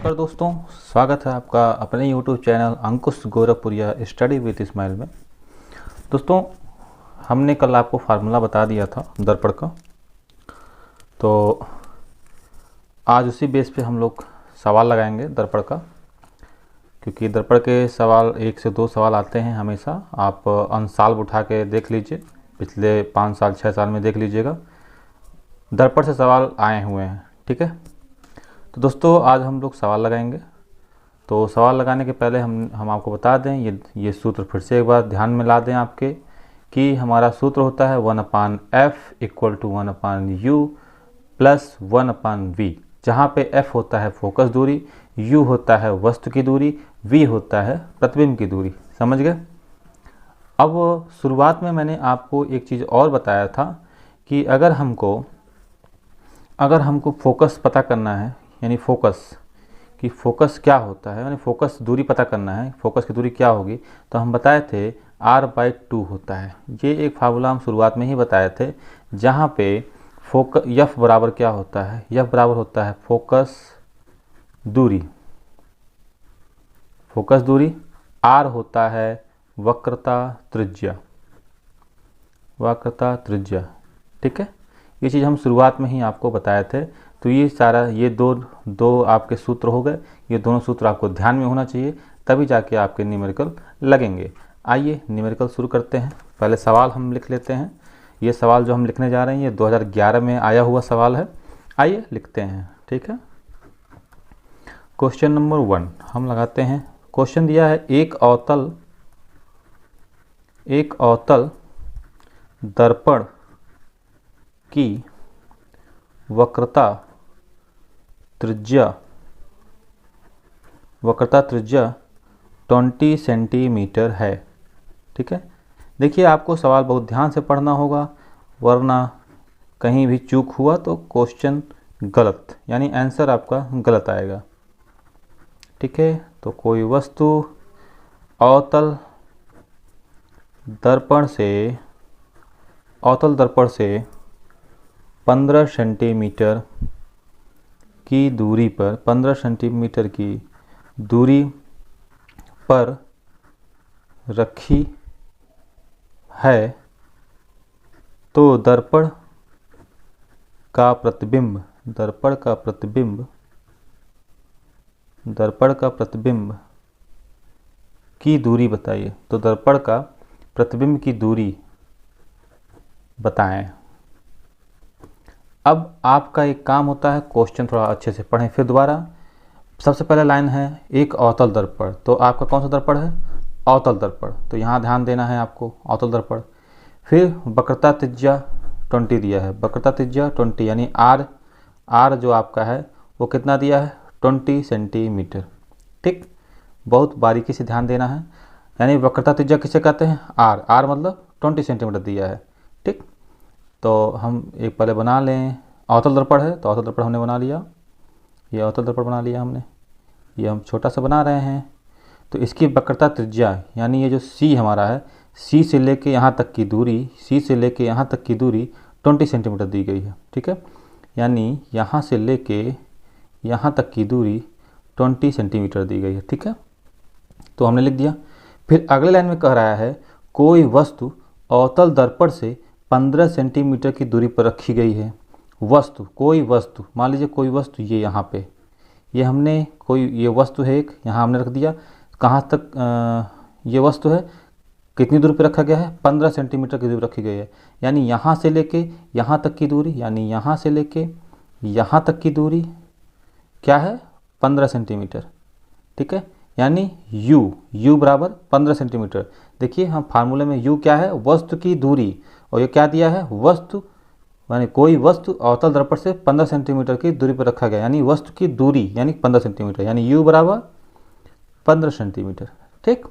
नमस्कार दोस्तों, स्वागत है आपका अपने YouTube channel Ankush Gorakhpuriya study with Ismail में। दोस्तों, हमने कल आपको फार्मूला बता दिया था दर्पण का, तो आज उसी बेस पे हम लोग सवाल लगाएंगे दर्पण का, क्योंकि दर्पण के सवाल 1 से 2 सवाल आते हैं हमेशा। आप अंशाल उठा के देख लीजिए, पिछले 5 साल 6 साल में देख लीजिएगा, दर्पण से सवाल आए हुए हैं। ठीक है, तो दोस्तों आज हम लोग सवाल लगाएंगे। तो सवाल लगाने के पहले हम आपको बता दें, ये सूत्र फिर से एक बार ध्यान में ला दें आपके, कि हमारा सूत्र होता है 1/f = 1/u प्लस 1/v, जहाँ पे f होता है फोकस दूरी, u होता है वस्तु की दूरी, v होता है प्रतिबिंब की दूरी। समझ गए? अब शुरुआत में मैंने आपको एक चीज़ और बताया था कि अगर हमको फोकस पता करना है, यानी फोकस क्या होता है, यानी फोकस दूरी पता करना है, फोकस की दूरी क्या होगी, तो हम बताए थे r/2 होता है। ये एक फार्मूला हम शुरुआत में ही बताए थे, जहाँ पे f बराबर क्या होता है, f बराबर होता है फोकस दूरी, r होता है वक्रता त्रिज्या। ठीक है, ये चीज़ हम शुरुआत में ही आपको बताए थे। तो ये सारा ये दो आपके सूत्र हो गए। ये दोनों सूत्र आपको ध्यान में होना चाहिए, तभी जाके आपके न्यूमेरिकल लगेंगे। आइए न्यूमेरिकल शुरू करते हैं। पहले सवाल हम लिख लेते हैं। ये सवाल जो हम लिखने जा रहे हैं, ये 2011 में आया हुआ सवाल है। आइए लिखते हैं। ठीक है, क्वेश्चन नंबर 1 हम लगाते हैं। क्वेश्चन दिया है, एक अवतल दर्पण की वक्रता त्रिज्या 20 सेंटीमीटर है। ठीक है, देखिए आपको सवाल बहुत ध्यान से पढ़ना होगा, वरना कहीं भी चूक हुआ तो क्वेश्चन गलत, यानी आंसर आपका गलत आएगा। ठीक है, तो कोई वस्तु अवतल दर्पण से 15 सेंटीमीटर की दूरी पर रखी है, तो दर्पण का प्रतिबिंब की दूरी बताइए। तो दर्पण का प्रतिबिंब की दूरी बताएं। अब आपका एक काम होता है, क्वेश्चन थोड़ा अच्छे से पढ़ें फिर दोबारा। सबसे पहले लाइन है एक अवतल दर्पण, तो आपका कौन सा दर्पण है? अवतल दर्पण। तो यहाँ ध्यान देना है आपको, अवतल दर्पण। फिर वक्रता त्रिज्या 20 दिया है, वक्रता त्रिज्या 20, यानी आर जो आपका है वो कितना दिया है? 20 सेंटीमीटर। ठीक, बहुत बारीकी से ध्यान देना है। यानी वक्रता त्रिज्या किसे कहते हैं? आर मतलब 20 सेंटीमीटर दिया है। ठीक, तो हम एक पहले बना लें। अवतल दर्पण है, तो अवतल दर्पण हमने बना लिया, ये अवतल दर्पण बना लिया हमने। ये हम छोटा सा बना रहे हैं। तो इसकी वक्रता त्रिज्या, यानी ये जो C हमारा है, C से लेके यहाँ तक की दूरी 20 सेंटीमीटर दी गई है। ठीक है, यानी यहाँ से लेके यहाँ तक की दूरी 20 सेंटीमीटर दी गई है। ठीक है, तो हमने लिख दिया। फिर अगले लाइन में कह रहा है, कोई वस्तु अवतल दर्पण से 15 सेंटीमीटर की दूरी पर रखी गई है। कोई वस्तु, मान लीजिए कोई वस्तु, ये यहाँ पे ये वस्तु है एक, यहाँ हमने रख दिया। कहाँ तक ये वस्तु है, कितनी दूरी पर रखा गया है? 15 सेंटीमीटर की दूरी रखी गई है। यानी यहाँ से लेके यहाँ तक की दूरी, यानी यहाँ से लेके यहाँ तक की दूरी क्या है? 15 सेंटीमीटर। ठीक है, यानी u बराबर 15 सेंटीमीटर। देखिए हम फार्मूले में u क्या है? वस्तु की दूरी, और ये क्या दिया है? वस्तु, यानी कोई वस्तु अवतल दर्पण से 15 सेंटीमीटर की दूरी पर रखा गया, यानी वस्तु की दूरी यानी 15 सेंटीमीटर, यानी u बराबर 15 सेंटीमीटर। ठीक,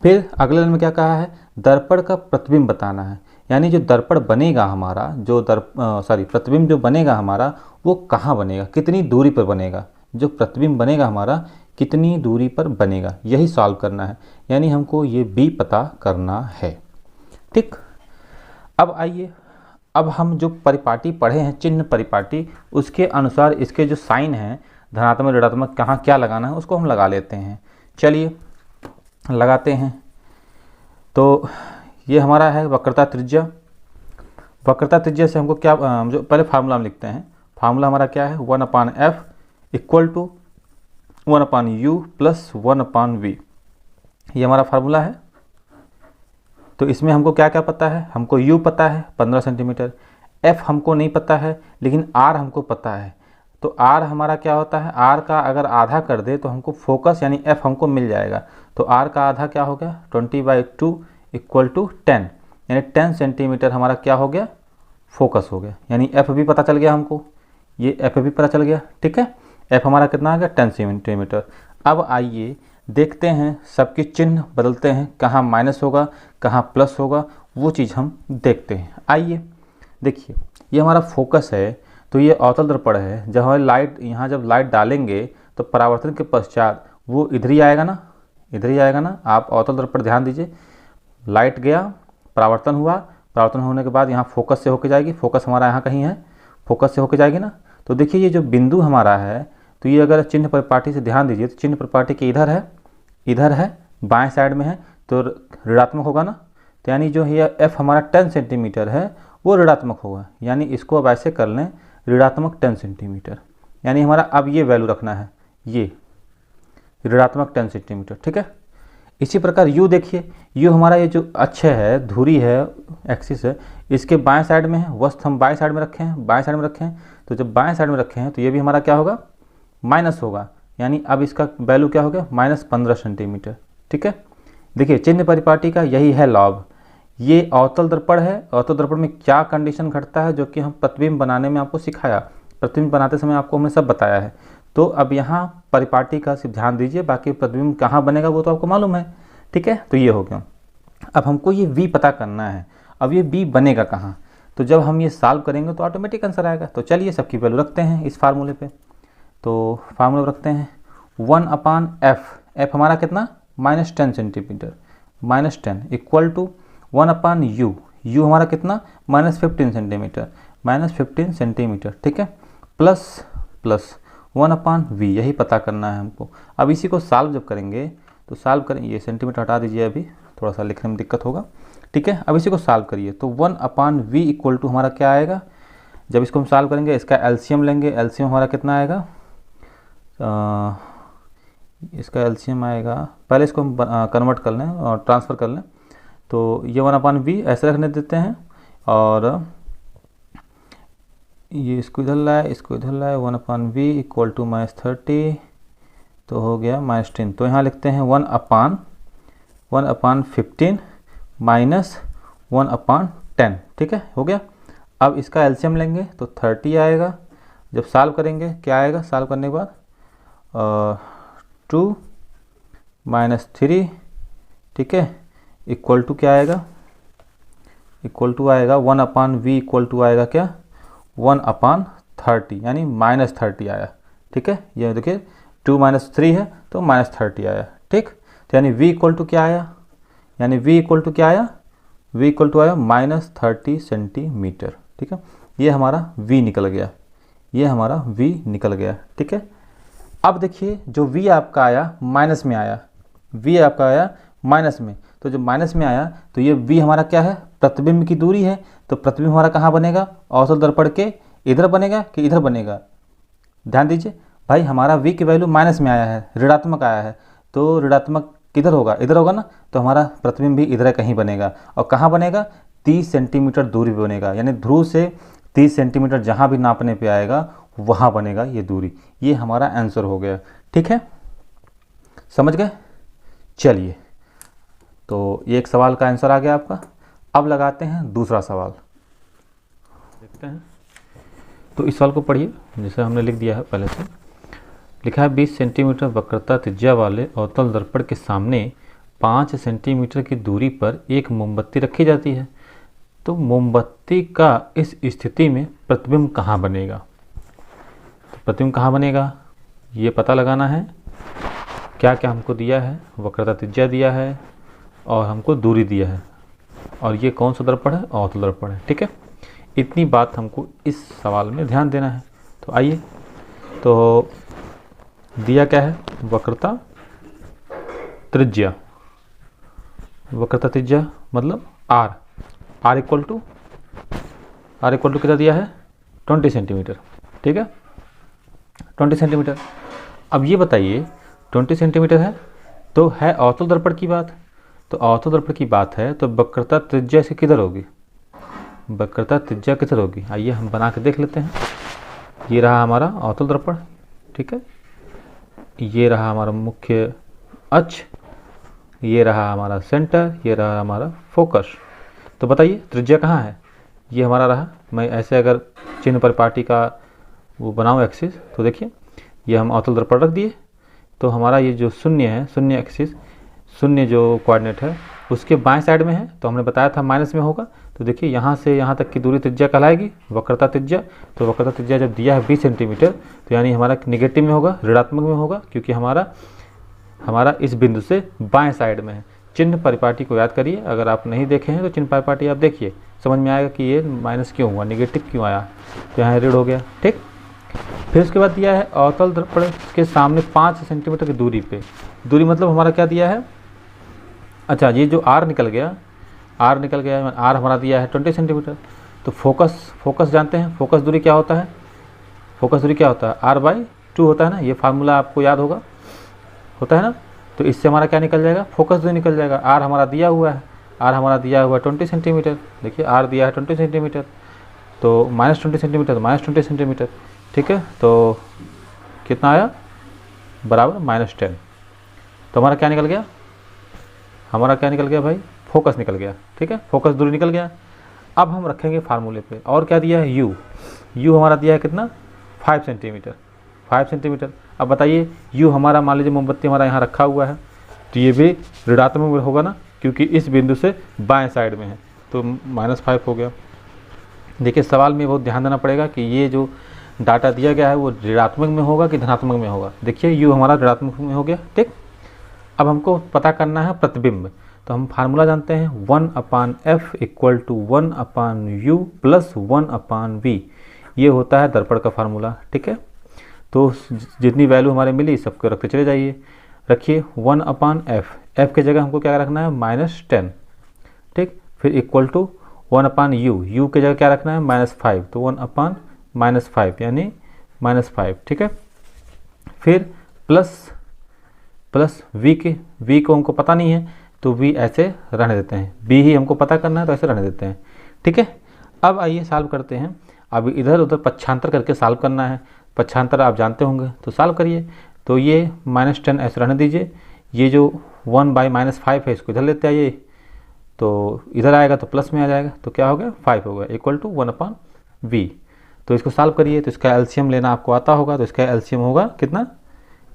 फिर अगले लाइन में क्या कहा है? दर्पण का प्रतिबिंब बताना है। यानी जो दर्पण बनेगा हमारा, प्रतिबिंब जो बनेगा हमारा, वो कहाँ बनेगा, कितनी दूरी पर बनेगा? जो प्रतिबिंब बनेगा हमारा कितनी दूरी पर बनेगा, यही सॉल्व करना है। यानी हमको ये B पता करना है। ठीक, अब आइए, अब हम जो परिपाटी पढ़े हैं, चिन्ह परिपाटी, उसके अनुसार इसके जो साइन हैं, धनात्मक ऋणात्मक कहाँ क्या लगाना है उसको हम लगा लेते हैं। चलिए लगाते हैं। तो ये हमारा है वक्रता त्रिज्या। वक्रता त्रिज्या से हमको क्या जो पहले फार्मूला हम लिखते हैं। फार्मूला हमारा क्या है, 1/f equal to 1/u plus 1/v। ये हमारा फार्मूला है। तो इसमें हमको क्या क्या पता है, हमको u पता है 15 सेंटीमीटर, f हमको नहीं पता है लेकिन r हमको पता है। तो r हमारा क्या होता है, r का अगर आधा कर दे तो हमको फोकस यानी f हमको मिल जाएगा। तो r का आधा क्या हो गया 20/2 इक्वल टू 10, यानी 10 सेंटीमीटर हमारा क्या हो गया, फोकस हो गया। यानी f भी पता चल गया हमको, ये f भी पता चल गया। ठीक है, f हमारा कितना आ गया 10 सेंटीमीटर। अब आइए देखते हैं सबके चिन्ह बदलते हैं, कहाँ माइनस होगा कहाँ प्लस होगा वो चीज़ हम देखते हैं। आइए देखिए, ये हमारा फोकस है तो ये अवतल दर्पण है। जब हमारी लाइट यहाँ जब लाइट डालेंगे तो परावर्तन के पश्चात वो इधर ही आएगा ना, इधर ही आएगा ना। आप अवतल दर्पण ध्यान दीजिए, लाइट गया, परावर्तन हुआ, परावर्तन होने के बाद यहाँ फोकस से होके जाएगी, फोकस हमारा यहाँ कहीं है, फोकस से होके जाएगी ना। तो देखिए ये जो बिंदु हमारा है, तो ये अगर चिन्ह परिपाटी से ध्यान दीजिए तो चिन्ह परिपाटी के इधर है बाएं साइड में है तो ऋणात्मक होगा ना। तो यानी जो ये f हमारा 10 सेंटीमीटर है वो ऋणात्मक होगा। यानी इसको अब ऐसे कर लें ऋणात्मक 10 सेंटीमीटर, यानी हमारा अब ये वैल्यू रखना है, ये ऋणात्मक 10 सेंटीमीटर। ठीक है, इसी प्रकार u देखिए, u हमारा ये जो अक्ष है, धुरी है, एक्सिस है, इसके बाएं साइड में है। वस्तु हम बाएं साइड में रखे हैं, बाएं साइड में रखे हैं। तो जब बाएं साइड में रखे हैं तो ये भी हमारा क्या होगा, माइनस होगा। यानी अब इसका वैल्यू क्या हो गया -15 सेंटीमीटर। ठीक है, देखिए चिन्ह परिपाटी का यही है लाभ। ये अवतल दर्पण है, अवतल दर्पण में क्या कंडीशन घटता है जो कि हम प्रतिबिंब बनाने में आपको सिखाया, प्रतिबिंब बनाते समय आपको हमने सब बताया है। तो अब यहाँ परिपाटी का सिर्फ ध्यान दीजिए, बाकी प्रतिबिंब कहाँ बनेगा वो तो आपको मालूम है। ठीक है, तो ये हो गया। अब हमको ये v पता करना है, अब ये b बनेगा कहाँ। तो जब हम ये सॉल्व करेंगे तो ऑटोमेटिक आंसर आएगा। तो चलिए सबकी वैल्यू रखते हैं इस फार्मूले पे। तो फार्मूला रखते हैं 1/f, f हमारा कितना -10 centimetre, -10 equal to 1/u, u हमारा कितना -15 सेंटीमीटर, -15 सेंटीमीटर। ठीक है, प्लस 1/v, यही पता करना है हमको। अब इसी को सॉल्व जब करेंगे तो सॉल्व करें, ये सेंटीमीटर हटा दीजिए, अभी थोड़ा सा लिखने में दिक्कत होगा। ठीक है, अब इसी को सॉल्व करिए तो 1/v इक्वल टू हमारा क्या आएगा, जब इसको हम सॉल्व करेंगे इसका एलसीएम लेंगे, एलसीएम हमारा कितना आएगा, इसका एलसीएम आएगा, पहले इसको हम कन्वर्ट कर लें और ट्रांसफ़र कर लें। तो ये 1/v ऐसे रखने देते हैं और ये इसको इधर लाए, इसको इधर लाए, 1/v इक्वल टू -30, तो हो गया -10। तो यहाँ लिखते हैं 1/15 माइनस 1/10। ठीक है, हो गया। अब इसका एलसीएम लेंगे तो 30 आएगा। जब सॉल्व करेंगे क्या आएगा, सॉल्व करने के बाद 2 - 3, ठीक है, इक्वल टू क्या आएगा, इक्वल टू आएगा 1/v इक्वल टू आएगा क्या 1/30, यानी -30 आया। ठीक है, ये देखिए 2 - 3 है तो -30 आया। ठीक, तो यानी v इक्वल टू क्या आया, यानी v इक्वल टू क्या आया, v इक्वल टू आया -30 सेंटीमीटर। ठीक है, ये हमारा v निकल गया, ये हमारा v निकल गया। ठीक है, अब देखिए जो v आपका आया माइनस में आया, v आपका आया माइनस में, तो जब माइनस में आया तो ये v हमारा क्या है, प्रतिबिंब की दूरी है। तो प्रतिबिंब हमारा कहाँ बनेगा, अवतल दर्पण के इधर बनेगा कि इधर बनेगा। ध्यान दीजिए भाई, हमारा v की वैल्यू माइनस में आया है, ऋणात्मक आया है, तो ऋणात्मक किधर होगा, इधर होगा ना। तो हमारा प्रतिबिंब भी इधर कहीं बनेगा, और कहाँ बनेगा 30 सेंटीमीटर दूरी पे बनेगा, यानी ध्रुव से 30 सेंटीमीटर जहाँ भी नापने पे आएगा वहाँ बनेगा ये दूरी। ये हमारा आंसर हो गया। ठीक है, समझ गए। चलिए, तो ये एक सवाल का आंसर आ गया आपका। अब लगाते हैं दूसरा सवाल, देखते हैं। तो इस सवाल को पढ़िए, जैसे हमने लिख दिया है पहले से। लिखा है 20 सेंटीमीटर वक्रता त्रिज्या वाले अवतल दर्पण के सामने 5 सेंटीमीटर की दूरी पर एक मोमबत्ती रखी जाती है। तो मोमबत्ती का इस स्थिति में प्रतिबिंब कहाँ बनेगा, तो प्रतिबिंब कहाँ बनेगा ये पता लगाना है। क्या क्या हमको दिया है, वक्रता त्रिज्या दिया है और हमको दूरी दिया है, और ये कौन सा दर्पण है, अवतल दर्पण है। ठीक है, इतनी बात हमको इस सवाल में ध्यान देना है। तो आइए, तो दिया क्या है, वक्रता त्रिज्या, वक्रता त्रिज्या मतलब आर, आर इक्वल टू कितना दिया है, 20 सेंटीमीटर, ठीक है 20 सेंटीमीटर। अब ये बताइए 20 सेंटीमीटर है तो है अवतल दर्पण की बात, तो अवतल दर्पण की बात है तो वक्रता त्रिज्या से किधर होगी, वक्रता त्रिज्या किधर होगी, आइए हम बना के देख लेते हैं। ये रहा हमारा अवतल दर्पण, ठीक है, ये रहा हमारा मुख्य अक्ष, ये रहा हमारा सेंटर, ये रहा हमारा फोकस। तो बताइए त्रिज्या कहाँ है, ये हमारा रहा। मैं ऐसे अगर चिन्ह परिपाटी का वो बनाऊँ एक्सिस, तो देखिए ये हम अवतल दर्पण रख दिए, तो हमारा ये जो शून्य है, शून्य एक्सिस, शून्य जो कोऑर्डिनेट है उसके बाएं साइड में है, तो हमने बताया था माइनस में होगा। तो देखिए यहाँ से यहाँ तक की दूरी त्रिज्या कहलाएगी वक्रता त्रिज्या। तो वक्रता त्रिज्या जब दिया है 20 सेंटीमीटर, तो यानी हमारा निगेटिव में होगा, ऋणात्मक में होगा, क्योंकि हमारा इस बिंदु से बाएं साइड में है। चिन्ह परिपाटी को याद करिए, अगर आप नहीं देखे हैं तो चिन्ह परिपाटी आप देखिए, समझ में आएगा कि ये माइनस क्यों हुआ, निगेटिव क्यों आया, तो यहाँ ऋण हो गया, ठीक। फिर उसके बाद दिया है अवतल दर्पण के सामने 5 सेंटीमीटर की दूरी पे, दूरी मतलब हमारा क्या दिया है, अच्छा ये जो आर निकल गया, आर हमारा दिया है 20 सेंटीमीटर। तो फोकस जानते हैं, फोकस दूरी क्या होता है, फोकस दूरी क्या होता है, r/2 होता है ना, ये फार्मूला आपको याद होता है ना। तो इससे हमारा क्या निकल जाएगा, फोकस दूरी निकल जाएगा। आर हमारा दिया हुआ है, 20 सेंटीमीटर, देखिए आर दिया है 20 सेंटीमीटर, तो -20 सेंटीमीटर, तो -20 सेंटीमीटर, ठीक है। तो कितना आया, बराबर -10। तो हमारा क्या निकल गया, भाई, फोकस निकल गया, ठीक है, फोकस दूरी निकल गया। अब हम रखेंगे फार्मूले पे, और क्या दिया है, यू हमारा दिया है कितना, 5 सेंटीमीटर। अब बताइए यू हमारा, मान लीजिए मोमबत्ती हमारा यहाँ रखा हुआ है, तो ये भी ऋणात्मक में होगा ना, क्योंकि इस बिंदु से बाएं साइड में है, तो -5 हो गया। देखिए सवाल में बहुत ध्यान देना पड़ेगा कि ये जो डाटा दिया गया है वो ऋणात्मक में होगा कि धनात्मक में होगा। देखिए यू हमारा ऋणात्मक में हो गया, ठीक। अब हमको पता करना है प्रतिबिंब, तो हम फार्मूला जानते हैं 1/f = 1/u + 1/v, ये होता है दर्पण का फार्मूला, ठीक है। तो जितनी वैल्यू हमारे मिली सबको रखते चले जाइए, रखिए 1/f, f के जगह हमको क्या रखना है, -10, ठीक। फिर इक्वल टू 1/u, u के जगह क्या रखना है, -5, तो 1/-5 यानी -5, ठीक है। फिर प्लस v को हमको पता नहीं है, तो v ऐसे रहने देते हैं, b ही हमको पता करना है तो ऐसे रहने देते हैं, ठीक है। अब आइए सॉल्व करते हैं। अब इधर उधर पक्षांतर करके सॉल्व करना है, पक्षांतर आप जानते होंगे, तो सॉल्व करिए। तो ये -10 ऐसे रहने दीजिए, ये जो 1/-5 है इसको इधर लेते आइए, तो इधर आएगा तो प्लस में आ जाएगा, तो क्या हो गया, 5 हो गया, इक्वल टू 1/v। तो इसको सॉल्व करिए, तो इसका एलसीएम लेना आपको आता होगा, तो इसका एलसीएम होगा कितना,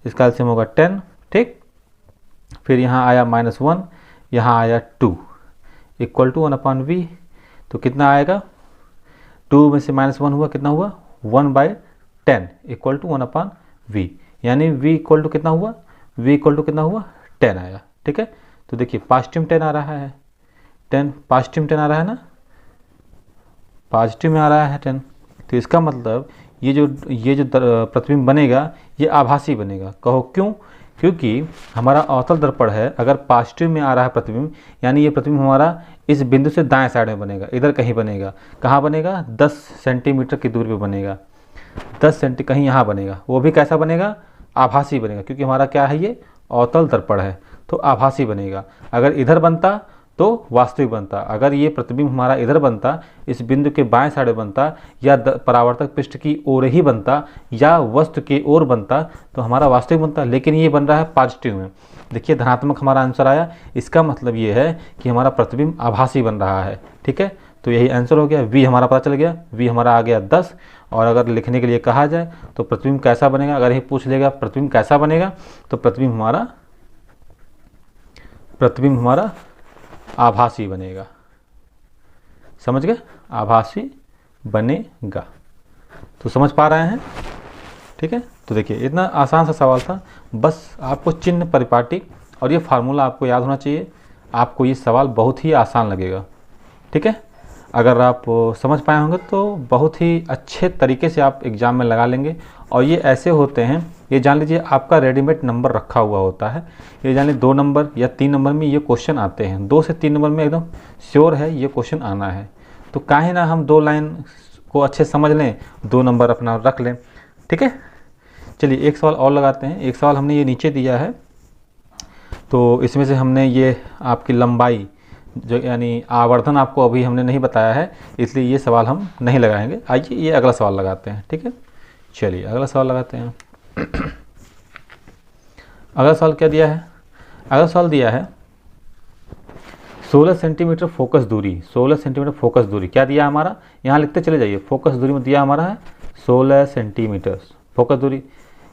इसका एलसीएम होगा 10, ठीक। फिर यहाँ आया -1, यहाँ आया 2, इक्वल टू 1/v, तो कितना आएगा, 2 में से -1 हुआ, कितना हुआ, 1/10 इक्वल टू 1/v, यानी v इक्वल टू कितना हुआ, 10 आया, ठीक है। तो देखिए पॉजिटिव 10 आ रहा है, 10 पॉजिटिव 10 आ रहा है ना, पॉजिटिव में आ रहा है 10, तो इसका मतलब ये जो प्रतिबिंब बनेगा ये आभासी बनेगा। कहो क्यों, क्योंकि हमारा अवतल दर्पण है, अगर पॉजिटिव में आ रहा है प्रतिबिंब, यानी ये प्रतिबिंब हमारा इस बिंदु से दाएं साइड में बनेगा, इधर कहीं बनेगा, कहाँ बनेगा, 10 सेंटीमीटर की दूरी पे बनेगा, 10 सेंटी कहीं यहाँ बनेगा, वो भी कैसा बनेगा, आभासी बनेगा, क्योंकि हमारा क्या है, ये अवतल दर्पण है, तो आभासी बनेगा। अगर इधर बनता तो वास्तविक बनता, अगर ये प्रतिबिंब हमारा इधर बनता, इस बिंदु के बाएं साइड बनता, या परावर्तक पृष्ठ की ओर ही बनता, या वस्तु की ओर बनता, तो हमारा वास्तविक बनता, लेकिन ये बन रहा है पॉजिटिव में। देखिए धनात्मक हमारा आंसर आया, इसका मतलब ये है कि हमारा प्रतिबिंब आभासी बन रहा है, ठीक है। तो यही आंसर हो गया, v हमारा पता चल गया, v हमारा आ गया 10। और अगर लिखने के लिए कहा जाए तो प्रतिबिंब कैसा बनेगा, अगर ये पूछ लेगा प्रतिबिंब कैसा बनेगा, तो प्रतिबिंब हमारा आभासी बनेगा, समझ गए, आभासी बनेगा। तो समझ पा रहे हैं, ठीक है। तो देखिए इतना आसान सा सवाल था, बस आपको चिन्ह परिपाटी और ये फार्मूला आपको याद होना चाहिए, आपको ये सवाल बहुत ही आसान लगेगा, ठीक है। अगर आप समझ पाए होंगे तो बहुत ही अच्छे तरीके से आप एग्ज़ाम में लगा लेंगे। और ये ऐसे होते हैं, ये जान लीजिए आपका रेडीमेड नंबर रखा हुआ होता है, ये जान लीजिए 2 नंबर या 3 नंबर में ये क्वेश्चन आते हैं, 2 से 3 नंबर में एकदम श्योर है ये क्वेश्चन आना है। तो काहे ना हम 2 लाइन को अच्छे समझ लें, 2 नंबर अपना रख लें, ठीक है। चलिए एक सवाल और लगाते हैं। एक सवाल हमने ये नीचे दिया है, तो इसमें से हमने ये आपकी लंबाई जो यानी आवर्धन आपको अभी हमने नहीं बताया है, इसलिए ये सवाल हम नहीं लगाएंगे। आइए ये अगला सवाल लगाते हैं, ठीक है। चलिए अगला सवाल लगाते हैं। अगला सवाल क्या दिया है? अगला सवाल दिया है 16 सेंटीमीटर फोकस दूरी, 16 सेंटीमीटर फोकस दूरी क्या दिया हमारा, यहाँ लिखते चले जाइए। फोकस दूरी में दिया हमारा है 16 सेंटीमीटर फोकस दूरी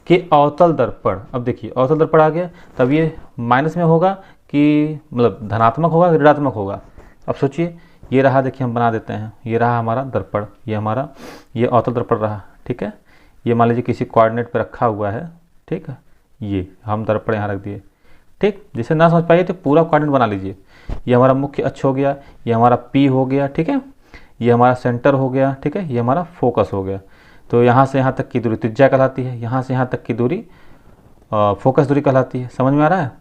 के अवतल दर्पण। अब देखिए अवतल दर्पण आ गया, तब ये माइनस में होगा कि मतलब धनात्मक होगा ऋणात्मक होगा। अब सोचिए, ये रहा, देखिए हम बना देते हैं, ये रहा हमारा दर्पण, ये हमारा ये अवतल दर्पण रहा, ठीक है। ये मान लीजिए किसी कोऑर्डिनेट पे रखा हुआ है, ठीक है। ये हम दर्पण यहाँ रख दिए, ठीक। जिसे ना समझ पाइए तो पूरा कोऑर्डिनेट बना लीजिए। ये हमारा मुख्य अक्ष हो गया, ये हमारा P हो गया, ठीक है। ये हमारा सेंटर हो गया, ठीक है। ये हमारा फोकस हो गया। तो यहाँ से यहाँ तक की दूरी त्रिज्या कहलाती है, यहाँ से यहाँ तक की दूरी फोकस दूरी कहलाती है। समझ में आ रहा है?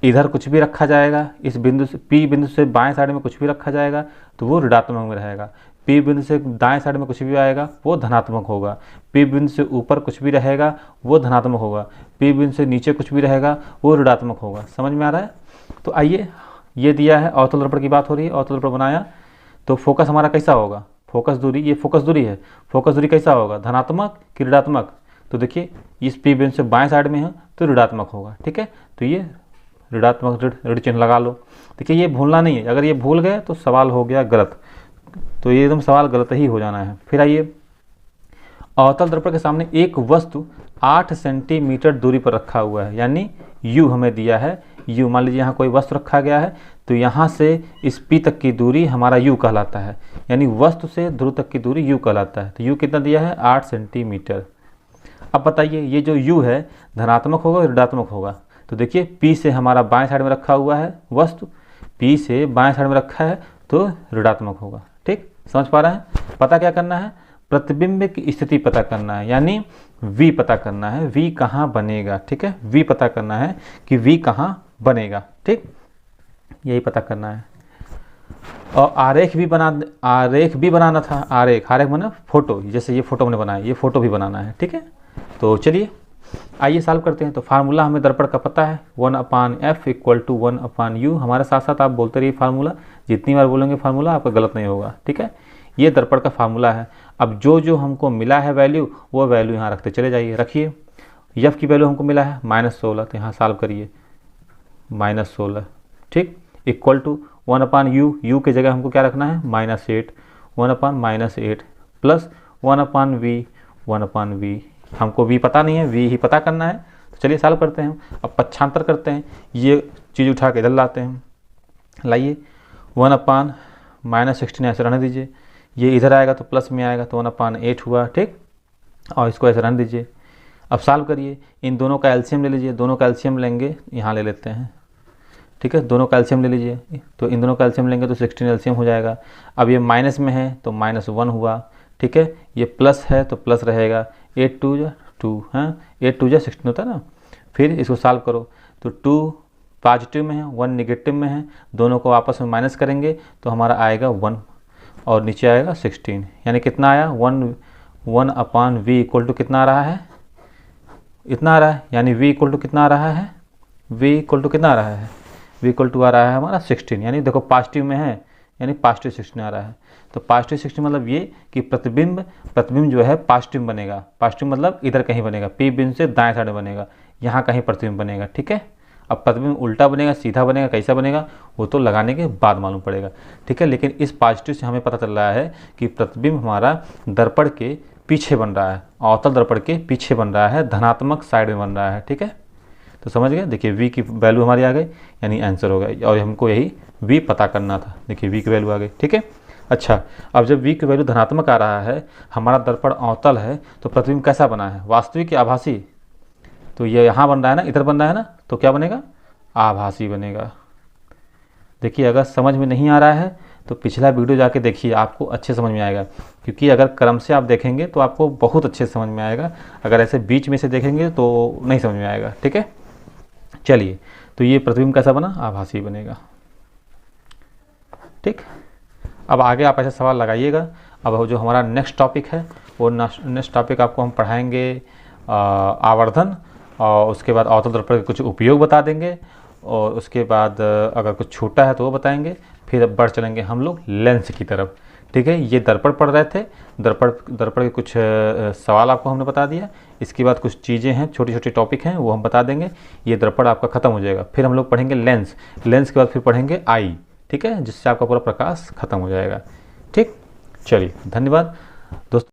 इधर कुछ भी रखा जाएगा, इस बिंदु से P बिंदु से बाएं साइड में कुछ भी रखा जाएगा तो वो ऋणात्मक में रहेगा। P बिंदु से दाएं साइड में कुछ भी आएगा वो धनात्मक होगा। P बिंदु से ऊपर कुछ भी रहेगा वो धनात्मक होगा। P बिंदु से नीचे कुछ भी रहेगा वो ऋणात्मक होगा। समझ में आ रहा है? तो आइए, ये दिया है अवतल दर्पण की बात हो रही है, अवतल दर्पण बनाया तो फोकस हमारा कैसा होगा, फोकस दूरी, ये फोकस दूरी है, फोकस दूरी कैसा होगा, धनात्मक कि ऋणात्मक। तो देखिए इस P बिंदु से बाएं साइड में है तो ऋणात्मक होगा, ठीक है। तो ये ऋणात्मक ऋण चिन्ह लगा लो। देखिए ये भूलना नहीं है, अगर ये भूल गए तो सवाल हो गया गलत, तो ये एकदम सवाल गलत ही हो जाना है। फिर आइए, अवतल दर्पण के सामने एक वस्तु 8 सेंटीमीटर दूरी पर रखा हुआ है, यानी U हमें दिया है। U मान लीजिए यहाँ कोई वस्तु रखा गया है, तो यहाँ से इस P तक की दूरी हमारा U कहलाता है, यानी वस्तु से ध्रुव तक की दूरी U कहलाता है। तो U कितना दिया है? 8 सेंटीमीटर। अब बताइए ये जो U है धनात्मक होगा ऋणात्मक होगा? तो देखिए P से हमारा बाएं साइड में रखा हुआ है वस्तु, P से बाएं साइड में रखा है तो ऋणात्मक होगा, ठीक। समझ पा रहे हैं? पता क्या करना है? प्रतिबिंब की स्थिति पता करना है, यानी V पता करना है, V कहाँ बनेगा, ठीक है। V पता करना है कि V कहाँ बनेगा, ठीक, यही पता करना है। और आरेख भी बनाना था। आरेख माने फोटो, जैसे ये फोटो हमने बनाया, ये फोटो भी बनाना है, ठीक है। तो चलिए आइए सॉल्व करते हैं। तो फार्मूला हमें दर्पण का पता है, 1/f = 1/u। हमारे साथ साथ आप बोलते रहिए फार्मूला, जितनी बार बोलेंगे फार्मूला आपका गलत नहीं होगा, ठीक है। ये दर्पण का फार्मूला है। अब जो जो हमको मिला है वैल्यू, वो वैल्यू यहाँ रखते चले जाइए। रखिए, f की वैल्यू हमको मिला है -16, तो यहाँ सॉल्व करिए, -16, ठीक, इक्वल टू 1/u, u की जगह हमको क्या रखना है? -8, 1/-8 प्लस 1/v, 1/v। हमको v पता नहीं है, v ही पता करना है। तो चलिए सॉल्व करते हैं। अब पक्षांतर करते हैं, ये चीज़ उठा के इधर लाते हैं। लाइए, 1/-16 ऐसे रहने दीजिए, ये इधर आएगा तो प्लस में आएगा तो 1/8 हुआ, ठीक। और इसको ऐसे रहने दीजिए। अब सॉल्व करिए, इन दोनों का एलसीएम ले लीजिए, दोनों का एलसीएम लेंगे, यहाँ ले लेते हैं, ठीक है। दोनों का एलसीएम ले लीजिए, तो इन दोनों का एलसीएम लेंगे तो 16 एलसीएम हो जाएगा। अब ये माइनस में है तो -1 हुआ, ठीक है। ये प्लस है तो प्लस रहेगा, 8 2 जा 2, हाँ 8 2 जा 16 होता है ना। फिर इसको सॉल्व करो तो 2 पॉजिटिव में है, 1 नेगेटिव में है, दोनों को आपस में माइनस करेंगे तो हमारा आएगा 1 और नीचे आएगा 16, यानी कितना आया? 1/v इक्वल टू कितना आ रहा है? इतना आ रहा है, यानी v इक्वल टू कितना आ रहा है? v इक्वल टू कितना आ रहा है? v इक्वल टू आ रहा है हमारा 16, यानी देखो पॉजिटिव में है, यानी पॉजिटिव 16 आ रहा है। तो पॉजिटिव 16 मतलब ये कि प्रतिबिंब जो है पॉजिटिव बनेगा। पॉजिटिव मतलब इधर कहीं बनेगा, P बिंदु से दाएं साइड बनेगा, यहाँ कहीं प्रतिबिंब बनेगा, ठीक है। अब प्रतिबिंब उल्टा बनेगा, सीधा बनेगा, कैसा बनेगा वो तो लगाने के बाद मालूम पड़ेगा, ठीक है। लेकिन इस पॉजिटिव से हमें पता चल रहा है कि प्रतिबिंब हमारा दर्पण के पीछे बन रहा है, अवतल दर्पण के पीछे बन रहा है, धनात्मक साइड में बन रहा है, ठीक है। तो समझ गए? देखिए v की वैल्यू हमारी आ गई, यानी आंसर हो गया, और हमको यही v पता करना था। देखिए v की वैल्यू आ गई, ठीक है। अच्छा, अब जब v की वैल्यू धनात्मक आ रहा है, हमारा दर्पण अवतल है, तो प्रतिबिंब कैसा बना है? वास्तविक या आभासी? तो ये यहाँ बन रहा है ना, इधर बन रहा है ना, तो क्या बनेगा? आभासी बनेगा। देखिए अगर समझ में नहीं आ रहा है तो पिछला वीडियो जाके देखिए, आपको अच्छे समझ में आएगा। क्योंकि अगर क्रम से आप देखेंगे तो आपको बहुत अच्छे समझ में आएगा, अगर ऐसे बीच में से देखेंगे तो नहीं समझ में आएगा। ठीक है, चलिए, तो ये प्रतिबिंब कैसा बना, आभासी बनेगा। ठीक, अब आगे आप ऐसे सवाल लगाइएगा। अब जो हमारा नेक्स्ट टॉपिक है, वो नेक्स्ट टॉपिक आपको हम पढ़ाएंगे आवर्धन, और उसके बाद अवतल दर्पण के कुछ उपयोग बता देंगे, और उसके बाद अगर कुछ छूटा है तो वो बताएंगे। फिर बढ़ चलेंगे हम लोग लेंस की तरफ। ठीक है, ये दर्पण पढ़ रहे थे, दर्पण के कुछ सवाल आपको हमने बता दिया। इसके बाद कुछ चीज़ें हैं, छोटी छोटी टॉपिक हैं, वो हम बता देंगे। ये दर्पण आपका खत्म हो जाएगा। फिर हम लोग पढ़ेंगे लेंस, लेंस के बाद फिर पढ़ेंगे आई। ठीक है, जिससे आपका पूरा प्रकाश खत्म हो जाएगा। ठीक, चलिए, धन्यवाद दोस्तों।